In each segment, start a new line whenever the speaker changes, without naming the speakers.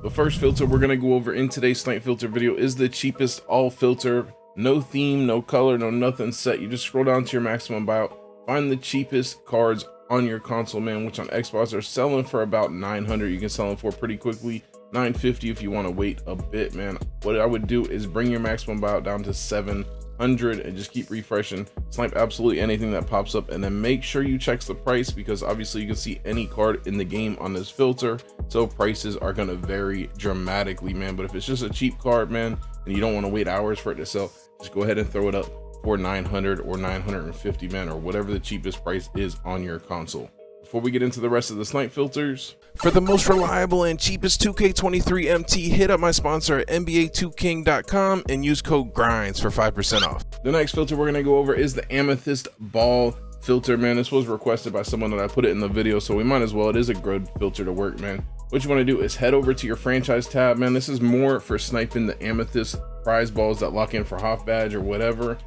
The first filter we're gonna go over in today's Snipe filter video is the cheapest all filter. No theme, no color, no nothing set. You just scroll down to your maximum buyout, find the cheapest cards on your console, man, which on Xbox are selling for about 900. You can sell them for pretty quickly, 950 if you want to wait a bit, man. What I would do is bring your maximum buyout down to 700 and just keep refreshing, snipe absolutely anything that pops up, and then make sure you check the price, because obviously you can see any card in the game on this filter, so prices are going to vary dramatically, man. But if it's just a cheap card, man, and you don't want to wait hours for it to sell, just go ahead and throw it up for 900 or 950, man, or whatever the cheapest price is on your console. Before we get into the rest of the Snipe filters, for the most reliable and cheapest 2k23 MT, hit up my sponsor at NBA2king.com and use code GRINDS for 5% off. The next filter we're going to go over is the Amethyst Ball filter, man. This was requested by someone that I put it in the video, so we might as well. It is a good filter to work, man. What you want to do is head over to your franchise tab, man. This is more for sniping the Amethyst prize balls that lock in for Hoff badge or whatever.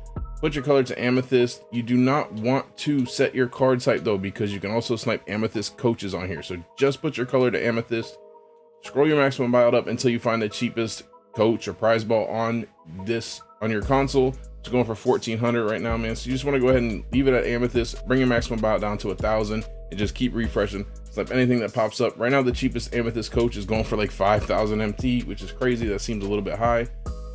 Put your color to Amethyst. You do not want to set your card type though, because you can also snipe Amethyst coaches on here. So just put your color to Amethyst, scroll your maximum buyout up until you find the cheapest coach or prize ball on your console. It's going for 1400 right now, man. So you just want to go ahead and leave it at Amethyst, bring your maximum buyout down to 1000 and just keep refreshing. Snipe anything that pops up. Right now the cheapest Amethyst coach is going for like 5000 MT, which is crazy. That seems a little bit high,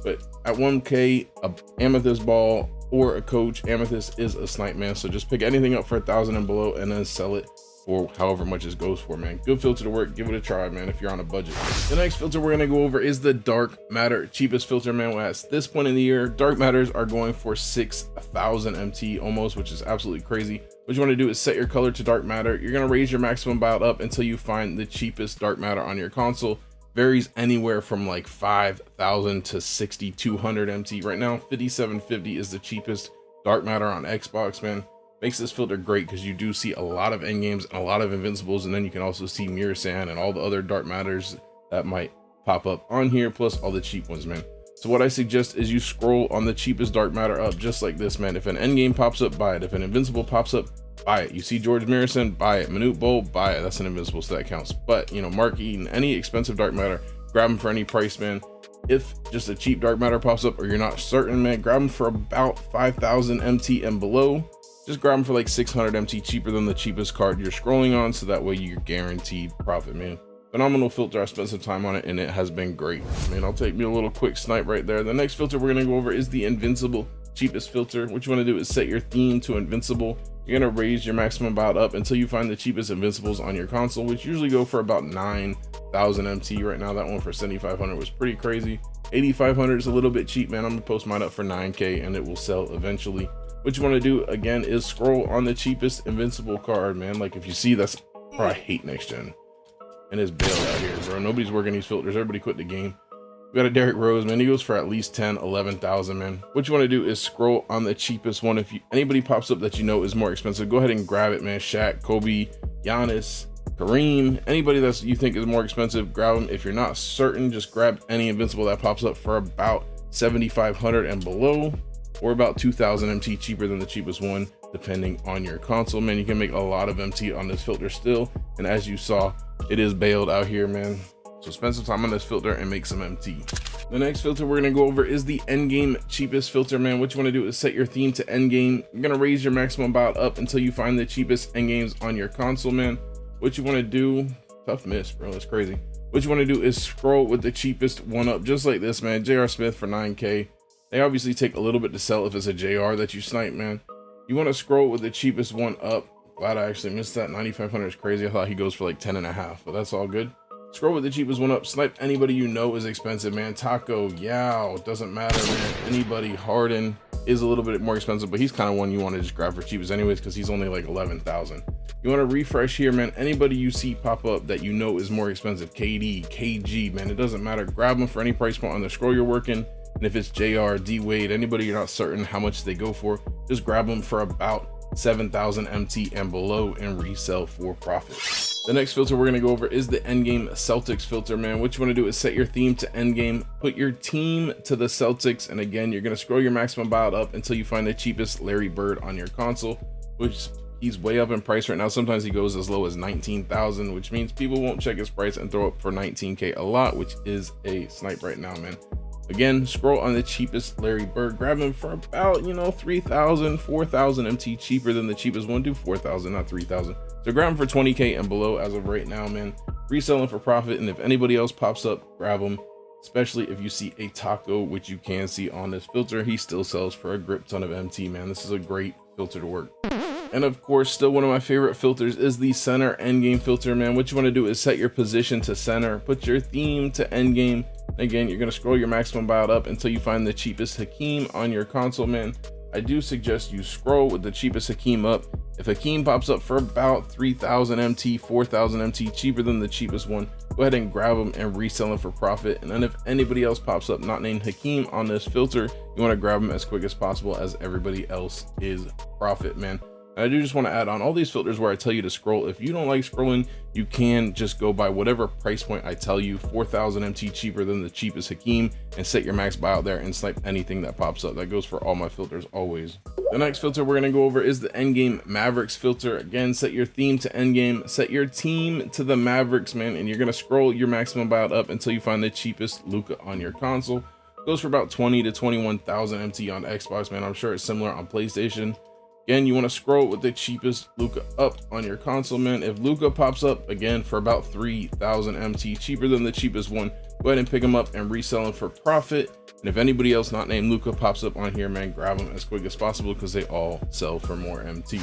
but at 1k a Amethyst ball or a coach, Amethyst is a snipe, man. So just pick anything up for 1000 and below and then sell it for however much it goes for, man. Good filter to work. Give it a try, man, if you're on a budget. The next filter we're gonna go over is the Dark Matter cheapest filter, man. At this point in the year, Dark Matters are going for 6000 MT almost, which is absolutely crazy. What you want to do is set your color to Dark Matter. You're gonna raise your maximum buyout up until you find the cheapest Dark Matter on your console. Varies anywhere from like 5000 to 6200 MT. Right now 5750 is the cheapest Dark Matter on Xbox, man. Makes this filter great because you do see a lot of end games and a lot of invincibles, and then you can also see Mirror Sand and all the other Dark Matters that might pop up on here, plus all the cheap ones, man. So what I suggest is you scroll on the cheapest Dark Matter up just like this, man. If an end game pops up, buy it. If an invincible pops up, buy it. You see George Mirrison, buy it. Minute Bowl, buy it. That's an invincible, so that counts. But you know, Mark Eaton, any expensive Dark Matter, grab them for any price, man. If just a cheap Dark Matter pops up or you're not certain, man, grab them for about 5000 MT and below. Just grab them for like 600 MT, cheaper than the cheapest card you're scrolling on, so that way you're guaranteed profit, man. Phenomenal filter. I spent some time on it and it has been great. I mean, I'll take me a little quick snipe right there. The next filter we're gonna go over is the Invincible cheapest filter. What you want to do is set your theme to Invincible. You're gonna raise your maximum buyout up until you find the cheapest Invincibles on your console, which usually go for about 9000 MT. Right now that one for 7500 was pretty crazy. 8500 is a little bit cheap, man. I'm gonna post mine up for 9k and it will sell eventually. What you want to do again is scroll on the cheapest Invincible card, man. Like if you see, that's, bro, I hate next gen and it's bailed out here, bro. Nobody's working these filters. Everybody quit the game. We got a Derrick Rose, man. He goes for at least 10,000-11,000, man. What you want to do is scroll on the cheapest one. If anybody pops up that you know is more expensive, go ahead and grab it, man. Shaq, Kobe, Giannis, Kareem, anybody that you think is more expensive, grab them. If you're not certain, just grab any Invincible that pops up for about 7500 and below, or about 2000 MT cheaper than the cheapest one, depending on your console, man. You can make a lot of MT on this filter still, and as you saw, it is bailed out here, man. So spend some time on this filter and make some MT. The next filter we're gonna go over is the endgame cheapest filter, man. What you want to do is set your theme to endgame. You're gonna raise your maximum buyout up until you find the cheapest endgames on your console, man. What you want to do, tough miss, bro, that's crazy. What you want to do is scroll with the cheapest one up, just like this, man. J.R. Smith for 9k. They obviously take a little bit to sell if it's a JR that you snipe, man. You want to scroll with the cheapest one up. Glad I actually missed that. 9500 is crazy. I thought he goes for like 10.5, but that's all good. Scroll with the cheapest one up. Snipe anybody you know is expensive, man. Taco, Yao, doesn't matter, man. Anybody. Harden is a little bit more expensive, but he's kind of one you want to just grab for cheapest anyways, because he's only like 11,000. You want to refresh here, man. Anybody you see pop up that you know is more expensive, KD, KG, man, it doesn't matter. Grab them for any price point on the scroll you're working. And if it's JR, D Wade, anybody you're not certain how much they go for, just grab them for about 7000 MT and below and resell for profit. The next filter we're going to go over is the endgame Celtics filter, man. What you want to do is set your theme to endgame, put your team to the Celtics, and again, you're going to scroll your maximum buyout up until you find the cheapest Larry Bird on your console, which he's way up in price right now. Sometimes he goes as low as 19,000, which means people won't check his price and throw up for 19k a lot, which is a snipe right now, man. Again, scroll on the cheapest Larry Bird, grab him for about, you know, 3,000, 4,000 MT, cheaper than the cheapest one. Do 4,000, not 3,000. So grab him for 20k and below as of right now, man. Resell him for profit, and if anybody else pops up, grab him. Especially if you see a taco, which you can see on this filter, he still sells for a grip ton of MT, man. This is a great filter to work. And of course, still one of my favorite filters is the center endgame filter, man. What you want to do is set your position to center, put your theme to endgame. Again, you're going to scroll your maximum buyout up until you find the cheapest Hakeem on your console, man. I do suggest you scroll with the cheapest Hakeem up. If Hakeem pops up for about 3,000 MT, 4,000 MT, cheaper than the cheapest one, go ahead and grab them and resell them for profit. And then if anybody else pops up not named Hakeem on this filter, you want to grab them as quick as possible, as everybody else is profit, man. And I do just want to add on all these filters where I tell you to scroll. If you don't like scrolling, you can just go by whatever price point I tell you, 4,000 MT cheaper than the cheapest Hakeem, and set your max buyout there and snipe anything that pops up. That goes for all my filters always. The next filter we're going to go over is the Endgame Mavericks filter. Again, set your theme to Endgame, set your team to the Mavericks, man, and you're going to scroll your maximum buyout up until you find the cheapest Luka on your console. Goes for about 20 to 21,000 MT on Xbox, man. I'm sure it's similar on PlayStation. Again, you want to scroll with the cheapest Luka up on your console, man. If Luka pops up again for about 3,000 MT, cheaper than the cheapest one, go ahead and pick him up and resell him for profit. And if anybody else not named Luka pops up on here, man, grab them as quick as possible because they all sell for more MT.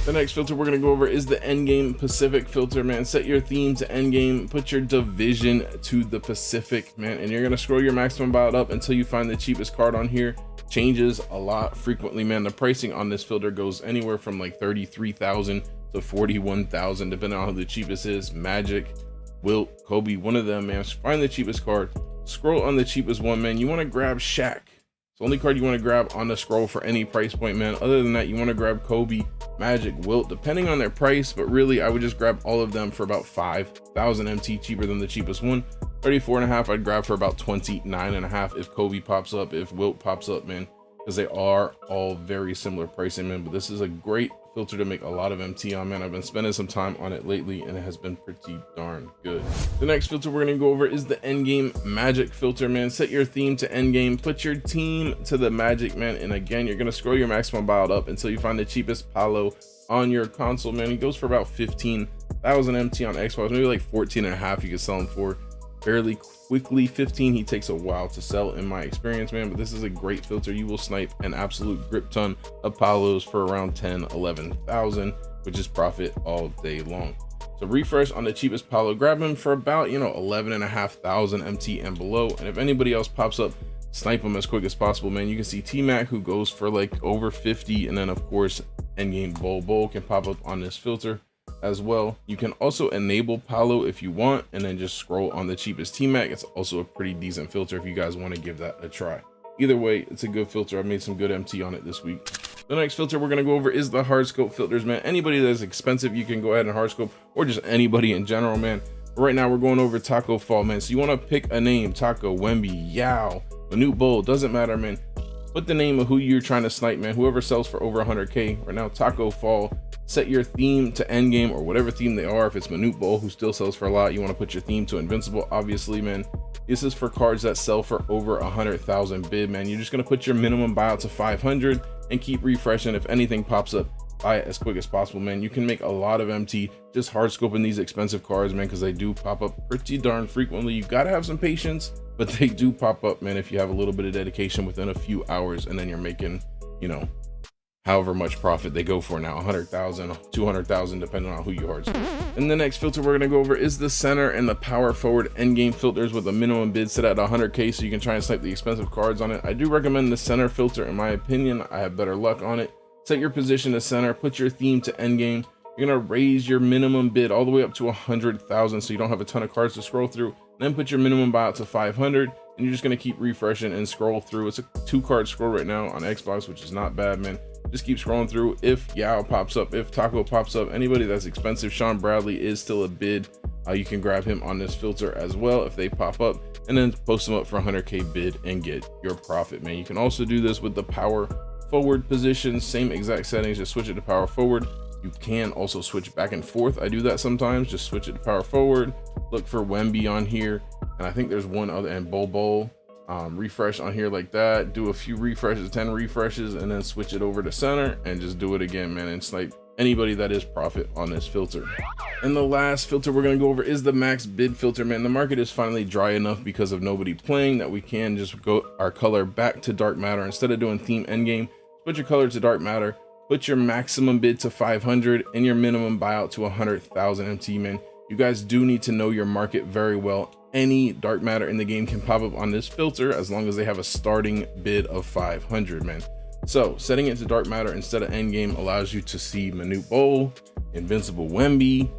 The next filter we're going to go over is the Endgame Pacific filter, man. Set your theme to Endgame, put your division to the Pacific, man, and you're going to scroll your maximum buyout up until you find the cheapest card on here. Changes a lot frequently, man. The pricing on this filter goes anywhere from like 33,000 to 41,000 depending on who the cheapest is. Magic, Wilt, Kobe, one of them, man. Find the cheapest card, scroll on the cheapest one, man. You want to grab Shaq. It's the only card you want to grab on the scroll for any price point, man. Other than that, you want to grab Kobe, Magic, Wilt, depending on their price, but really I would just grab all of them for about 5,000 MT cheaper than the cheapest one. 34.5 I'd grab for about 29.5 if Kobe pops up, if Wilt pops up, man, because they are all very similar pricing, man. But this is a great filter to make a lot of MT on, man. I've been spending some time on it lately and it has been pretty darn good. The next filter we're going to go over is the Endgame Magic filter, man. Set your theme to Endgame, put your team to the Magic, man, and again you're going to scroll your maximum buyout up until you find the cheapest Paolo on your console, man. He goes for about 15,000 MT on Xbox, maybe like 14.5 you can sell him for fairly quickly. 15 he takes a while to sell in my experience, man, but this is a great filter. You will snipe an absolute grip ton of Palos for around 10-11,000, which is profit all day long. So refresh on the cheapest Paolo, grab him for about, you know, 11,500 MT and below, and if anybody else pops up, snipe them as quick as possible, man. You can see T-Mac who goes for like over 50, and then of course Endgame Bol can pop up on this filter as well. You can also enable Paolo if you want, and then just scroll on the cheapest T-Mac. It's also a pretty decent filter if you guys want to give that a try. Either way, it's a good filter. I made some good MT on it this week. The next filter we're going to go over is the hard scope filters, man. Anybody that's expensive, you can go ahead and hard scope, or just anybody in general, man. But right now we're going over Taco Fall, man. So you want to pick a name: Taco, Wemby, Yao, Manute Bol, doesn't matter, man. Put the name of who you're trying to snipe, man. Whoever sells for over 100k right now. Taco Fall. Set your theme to Endgame or whatever theme they are. If it's Manute Bol, who still sells for a lot, you want to put your theme to Invincible, obviously, man. This is for cards that sell for over 100,000 bid, man. You're just going to put your minimum buyout to 500 and keep refreshing. If anything pops up, buy it as quick as possible, man. You can make a lot of MT just hard scoping these expensive cards, man, because they do pop up pretty darn frequently. You got to have some patience, but they do pop up, man, if you have a little bit of dedication within a few hours, and then you're making, you know, however much profit they go for now, 100,000, 200,000, depending on who you hard scope. And the next filter we're going to go over is the center and the power forward endgame filters with a minimum bid set at 100k, so you can try and snipe the expensive cards on it. I do recommend the center filter. In my opinion, I have better luck on it. Set your position to center, put your theme to endgame. You're going to raise your minimum bid all the way up to 100,000, so you don't have a ton of cards to scroll through. Then put your minimum buyout to 500, and you're just going to keep refreshing and scroll through. It's a 2-card scroll right now on Xbox, which is not bad, man. Just keep scrolling through. If Yao pops up, if Taco pops up, anybody that's expensive, Sean Bradley is still a bid. You can grab him on this filter as well if they pop up, and then post them up for 100k bid and get your profit, man. You can also do this with the power forward position, same exact settings, just switch it to power forward. You can also switch back and forth. I do that sometimes, just switch it to power forward, look for Wemby on here, and I think there's one other, and Bol. Refresh on here like that, do a few refreshes, 10 refreshes, and then switch it over to center and just do it again, man, and snipe anybody that is profit on this filter. And the last filter we're going to go over is the max bid filter, man. The market is finally dry enough because of nobody playing that we can just go our color back to dark matter. Instead of doing theme endgame, put your color to dark matter, put your maximum bid to 500 and your minimum buyout to 100,000 MT, man. You guys do need to know your market very well. Any dark matter in the game can pop up on this filter as long as they have a starting bid of 500, man. So setting it to dark matter instead of endgame allows you to see Manute Bol, Invincible Wemby,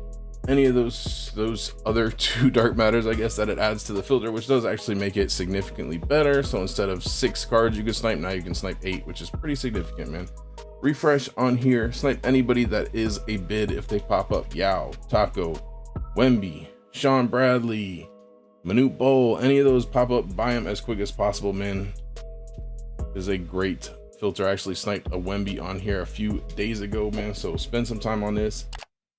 any of those other 2 dark matters, I guess, that it adds to the filter, which does actually make it significantly better. So instead of 6 cards you can snipe, now you can snipe 8, which is pretty significant, man. Refresh on here, snipe anybody that is a bid if they pop up. Yao, Taco, Wemby, Sean Bradley, Manute Bol, any of those pop up, buy them as quick as possible, man. This is a great filter. I actually sniped a Wemby on here a few days ago, man, so spend some time on this.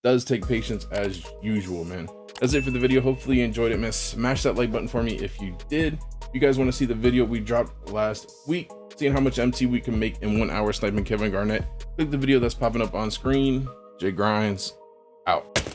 Does take patience as usual, man. That's it for the video. Hopefully you enjoyed it, man. Smash that like button for me if you did. If you guys want to see the video we dropped last week, seeing how much MT we can make in 1 hour sniping Kevin Garnett, click the video that's popping up on screen. Jay Grinds out.